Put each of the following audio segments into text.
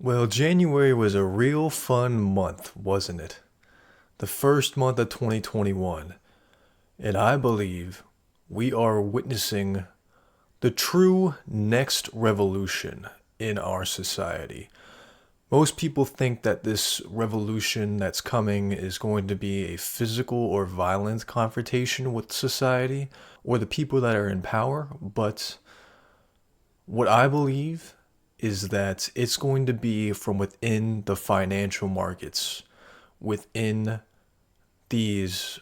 Well, January was a real fun month, wasn't it? The first month of 2021. And I believe we are witnessing the true next revolution in our society. Most people think that this revolution that's coming is going to be a physical or violent confrontation with society or the people that are in power, but what I believe is that it's going to be from within the financial markets, within these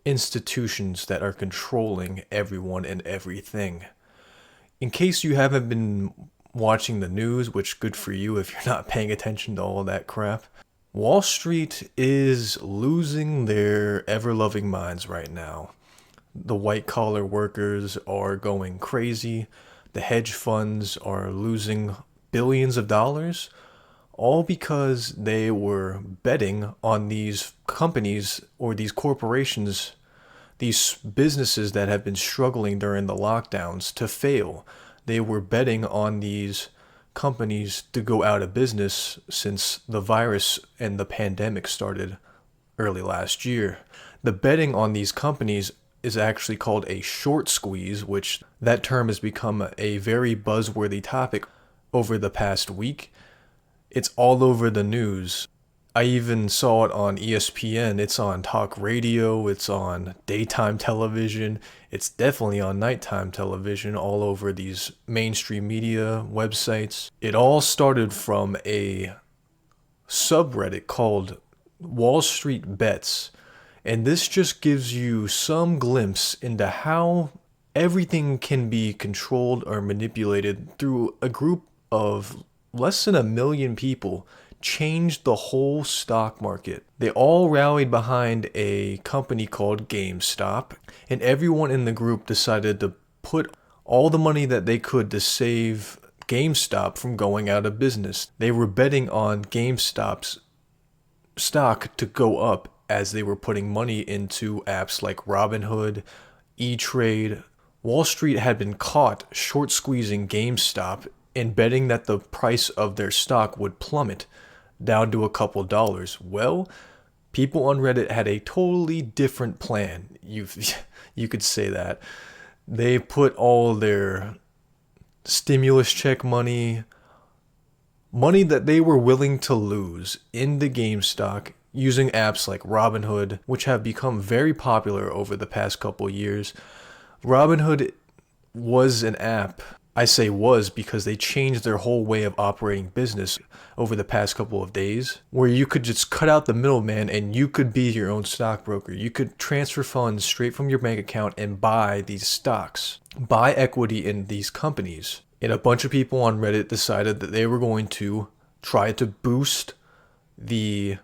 institutions that are controlling everyone and everything. In case you haven't been watching the news, which good for you if you're not paying attention to all that crap, Wall Street is losing their ever-loving minds right now. The white-collar workers are going crazy. The hedge funds are losing billions of dollars, all because they were betting on these companies or these corporations, these businesses that have been struggling during the lockdowns to fail. They were betting on these companies to go out of business since the virus and the pandemic started early last year. The betting on these companies is actually called a short squeeze, which that term has become a very buzzworthy topic over the past week. It's all over the news. I even saw it on ESPN. It's on talk radio. It's on daytime television. It's definitely on nighttime television all over these mainstream media websites. It all started from a subreddit called WallStreetBets. And this just gives you some glimpse into how everything can be controlled or manipulated through a group of less than 1 million people. Changed the whole stock market. They all rallied behind a company called GameStop, and everyone in the group decided to put all the money that they could to save GameStop from going out of business. They were betting on GameStop's stock to go up as they were putting money into apps like Robinhood, E-Trade. Wall Street had been caught short squeezing GameStop and betting that the price of their stock would plummet down to a couple dollars. Well, people on Reddit had a totally different plan. You could say that. They put all their stimulus check money that they were willing to lose into GameStop using apps like Robinhood, which have become very popular over the past couple years. Robinhood was an app. I say was because they changed their whole way of operating business over the past couple of days, where you could just cut out the middleman and you could be your own stockbroker. You could transfer funds straight from your bank account and buy these stocks, buy equity in these companies. And a bunch of people on Reddit decided that they were going to try to boost the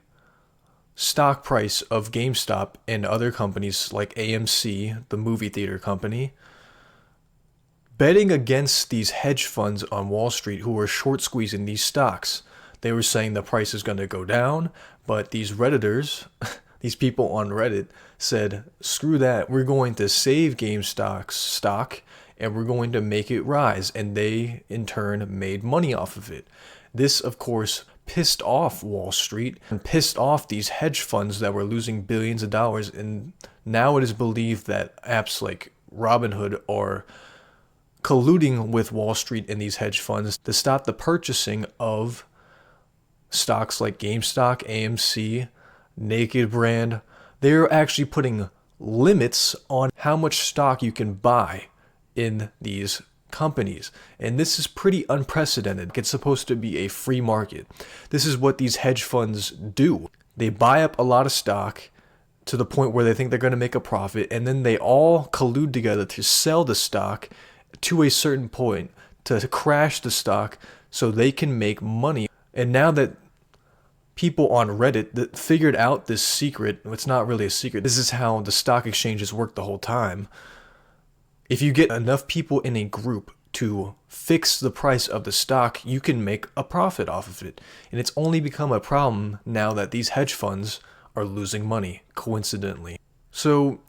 stock price of GameStop and other companies like AMC, the movie theater company, betting against these hedge funds on Wall Street who were short squeezing these stocks. They were saying the price is going to go down, but these Redditors, these people on Reddit said, screw that, we're going to save GameStop's stock and we're going to make it rise. And they, in turn, made money off of it. This, of course, pissed off Wall Street and pissed off these hedge funds that were losing billions of dollars. And now it is believed that apps like Robinhood are colluding with Wall Street and these hedge funds to stop the purchasing of stocks like GameStop, AMC, Naked Brand. They're actually putting limits on how much stock you can buy in these companies. And this is pretty unprecedented. It's supposed to be a free market. This is what these hedge funds do. They buy up a lot of stock to the point where they think they're going to make a profit, and then they all collude together to sell the stock to a certain point, to crash the stock so they can make money. And now that people on Reddit that figured out this secret, it's not really a secret, this is how the stock exchanges work the whole time. If you get enough people in a group to fix the price of the stock, you can make a profit off of it. And it's only become a problem now that these hedge funds are losing money, coincidentally. So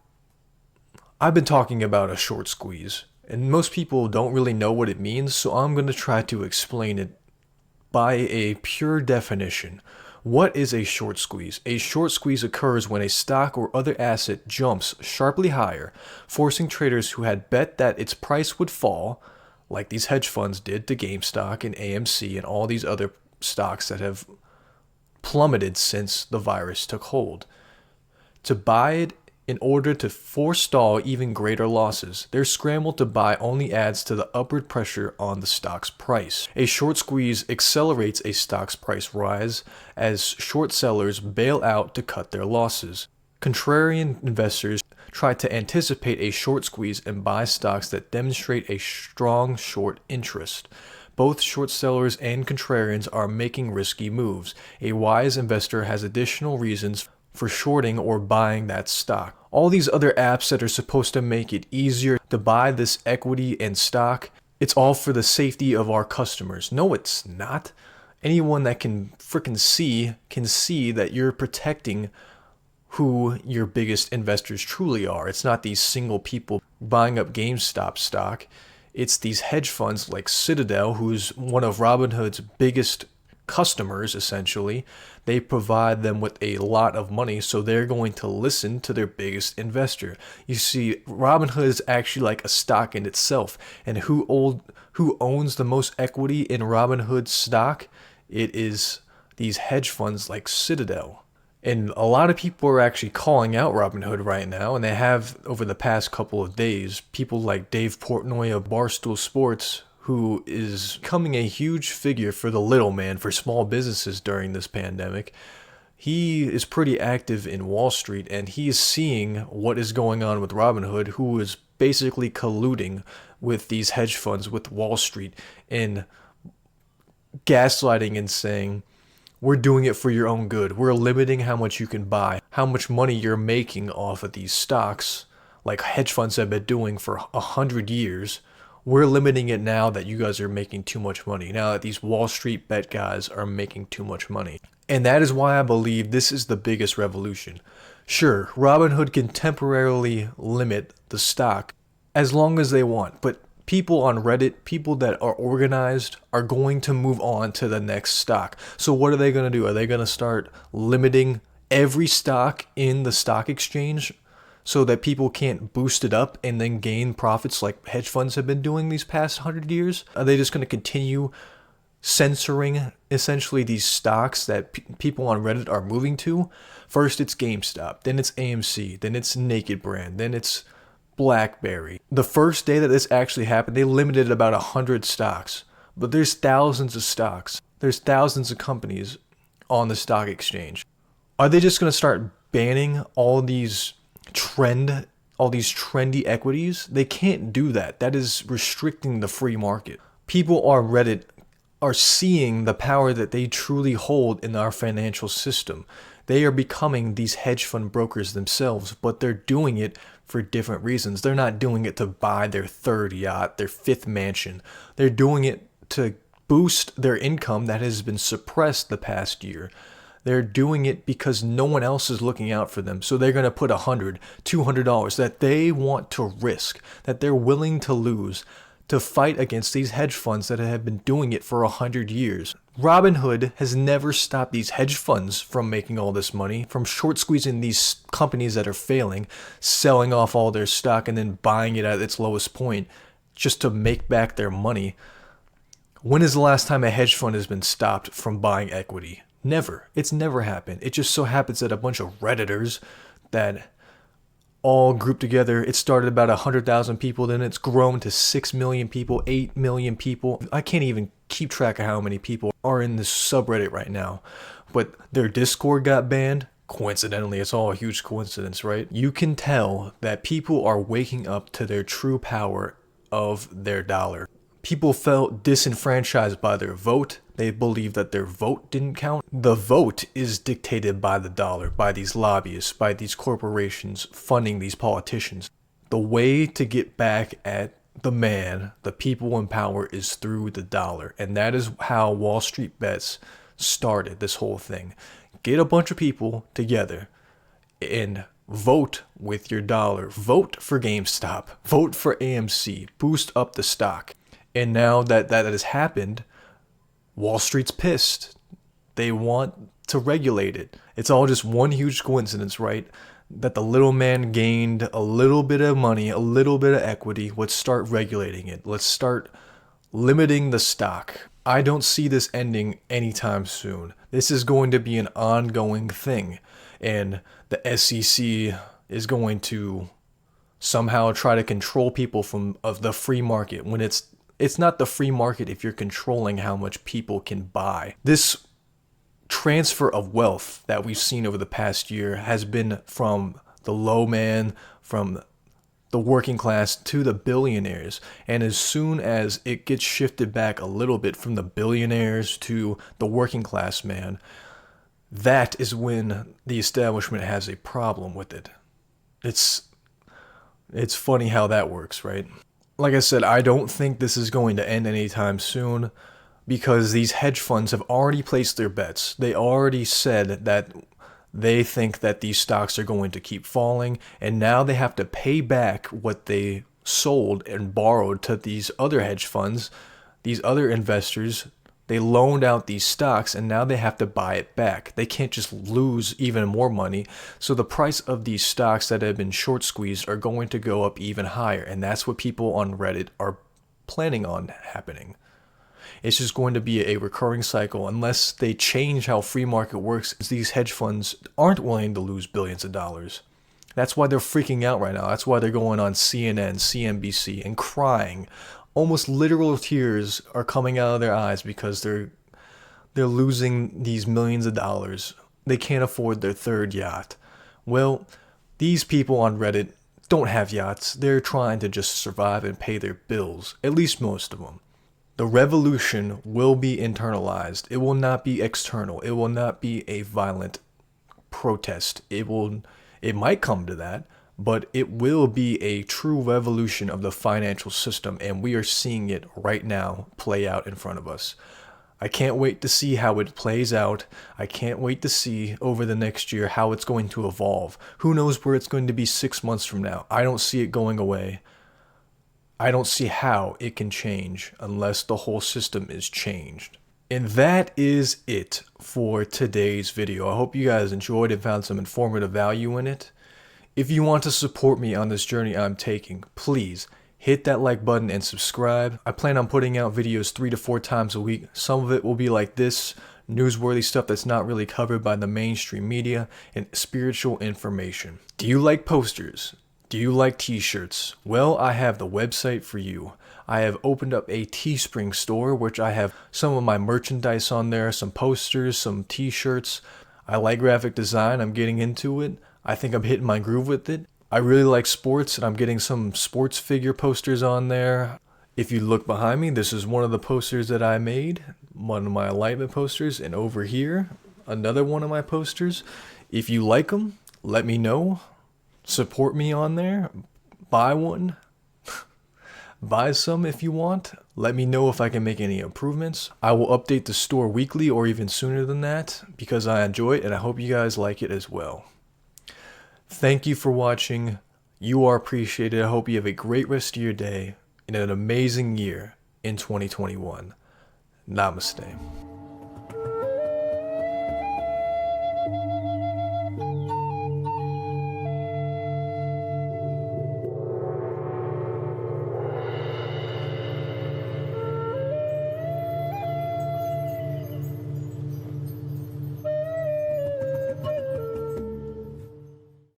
I've been talking about a short squeeze, and most people don't really know what it means, so I'm going to try to explain it by a pure definition, what is a short squeeze? A short squeeze occurs when a stock or other asset jumps sharply higher, forcing traders who had bet that its price would fall, like these hedge funds did to GameStop and AMC and all these other stocks that have plummeted since the virus took hold, to buy it in order to forestall even greater losses. Their scramble to buy only adds to the upward pressure on the stock's price. A short squeeze accelerates a stock's price rise as short sellers bail out to cut their losses. Contrarian investors try to anticipate a short squeeze and buy stocks that demonstrate a strong short interest. Both short sellers and contrarians are making risky moves. A wise investor has additional reasons for shorting or buying that stock. All these other apps that are supposed to make it easier to buy this equity and stock, it's all for the safety of our customers. No, it's not. Anyone that can freaking see can see that you're protecting who your biggest investors truly are. It's not these single people buying up GameStop stock. It's these hedge funds like Citadel, who's one of Robinhood's biggest customers, essentially. They provide them with a lot of money, so they're going to listen to their biggest investor. You see, Robinhood is actually like a stock in itself. And who owns the most equity in Robinhood stock? It is these hedge funds like Citadel. And a lot of people are actually calling out Robinhood right now, and they have over the past couple of days. People like Dave Portnoy of Barstool Sports, who is becoming a huge figure for the little man, for small businesses during this pandemic. He is pretty active in Wall Street, and he is seeing what is going on with Robinhood, who is basically colluding with these hedge funds, with Wall Street, and gaslighting and saying, we're doing it for your own good. We're limiting how much you can buy, how much money you're making off of these stocks, like hedge funds have been doing for 100 years. We're limiting it now that you guys are making too much money, now that these WallStreetBet guys are making too much money. And that is why I believe this is the biggest revolution. Sure, Robinhood can temporarily limit the stock as long as they want, but people on Reddit, people that are organized, are going to move on to the next stock. So what are they going to do? Are they going to start limiting every stock in the stock exchange so that people can't boost it up and then gain profits like hedge funds have been doing these past 100 years? Are they just going to continue censoring essentially these stocks that people on Reddit are moving to? First it's GameStop, then it's AMC, then it's Naked Brand, then it's BlackBerry. The first day that this actually happened, they limited about 100 stocks. But there's thousands of stocks. There's thousands of companies on the stock exchange. Are they just going to start banning all these trendy equities? They can't do that. That is restricting the free market. People on Reddit are seeing the power that they truly hold in our financial system. They are becoming these hedge fund brokers themselves, but they're doing it for different reasons. They're not doing it to buy their third yacht, their fifth mansion. They're doing it to boost their income that has been suppressed the past year. They're doing it because no one else is looking out for them. So they're going to put $100, $200 that they want to risk, that they're willing to lose, to fight against these hedge funds that have been doing it for 100 years. Robinhood has never stopped these hedge funds from making all this money, from short squeezing these companies that are failing, selling off all their stock and then buying it at its lowest point just to make back their money. When is the last time a hedge fund has been stopped from buying equity? Never. It's never happened. It just so happens that a bunch of Redditors that all grouped together, it started about 100,000 people, then it's grown to 6 million people, 8 million people. I can't even keep track of how many people are in this subreddit right now. But their Discord got banned. Coincidentally, it's all a huge coincidence, right? You can tell that people are waking up to their true power of their dollar. People felt disenfranchised by their vote. They believe that their vote didn't count. The vote is dictated by the dollar, by these lobbyists, by these corporations funding these politicians. The way to get back at the man, the people in power, is through the dollar. And that is how WallStreetBets started this whole thing. Get a bunch of people together and vote with your dollar. Vote for GameStop. Vote for AMC. Boost up the stock. And now that has happened, Wall Street's pissed. They want to regulate it. It's all just one huge coincidence, right? That the little man gained a little bit of money, a little bit of equity. Let's start regulating it. Let's start limiting the stock. I don't see this ending anytime soon. This is going to be an ongoing thing. And the SEC is going to somehow try to control people of the free market when it's not the free market if you're controlling how much people can buy. This transfer of wealth that we've seen over the past year has been from the low man, from the working class to the billionaires. And as soon as it gets shifted back a little bit from the billionaires to the working class man, that is when the establishment has a problem with it. It's funny how that works, right? Like I said, I don't think this is going to end anytime soon because these hedge funds have already placed their bets. They already said that they think that these stocks are going to keep falling, and now they have to pay back what they sold and borrowed to these other hedge funds, these other investors. They loaned out these stocks and now they have to buy it back. They can't just lose even more money. So the price of these stocks that have been short squeezed are going to go up even higher. And that's what people on Reddit are planning on happening. It's just going to be a recurring cycle unless they change how free market works. These hedge funds aren't willing to lose billions of dollars. That's why they're freaking out right now. That's why they're going on CNN, CNBC and crying. Almost literal tears are coming out of their eyes because they're losing these millions of dollars. They can't afford their third yacht. Well, these people on Reddit don't have yachts. They're trying to just survive and pay their bills, at least most of them. The revolution will be internalized. It will not be external. It will not be a violent protest. It might come to that, but it will be a true revolution of the financial system, and we are seeing it right now play out in front of us. I can't wait to see how it plays out. I can't wait to see over the next year how it's going to evolve. Who knows where it's going to be 6 months from now? I don't see it going away. I don't see how it can change unless the whole system is changed. And that is it for today's video. I hope you guys enjoyed and found some informative value in it. If you want to support me on this journey I'm taking, please hit that like button and subscribe. I plan on putting out videos 3 to 4 times a week. Some of it will be like this, newsworthy stuff that's not really covered by the mainstream media, and spiritual information. Do you like posters? Do you like t-shirts? Well, I have the website for you. I have opened up a Teespring store, which I have some of my merchandise on there, some posters, some t-shirts. I like graphic design. I'm getting into it. I think I'm hitting my groove with it. I really like sports, and I'm getting some sports figure posters on there. If you look behind me, this is one of the posters that I made, one of my alignment posters, and over here, another one of my posters. If you like them, let me know. Support me on there. Buy one. Buy some if you want. Let me know if I can make any improvements. I will update the store weekly or even sooner than that because I enjoy it and I hope you guys like it as well. Thank you for watching. You are appreciated. I hope you have a great rest of your day and an amazing year in 2021. Namaste.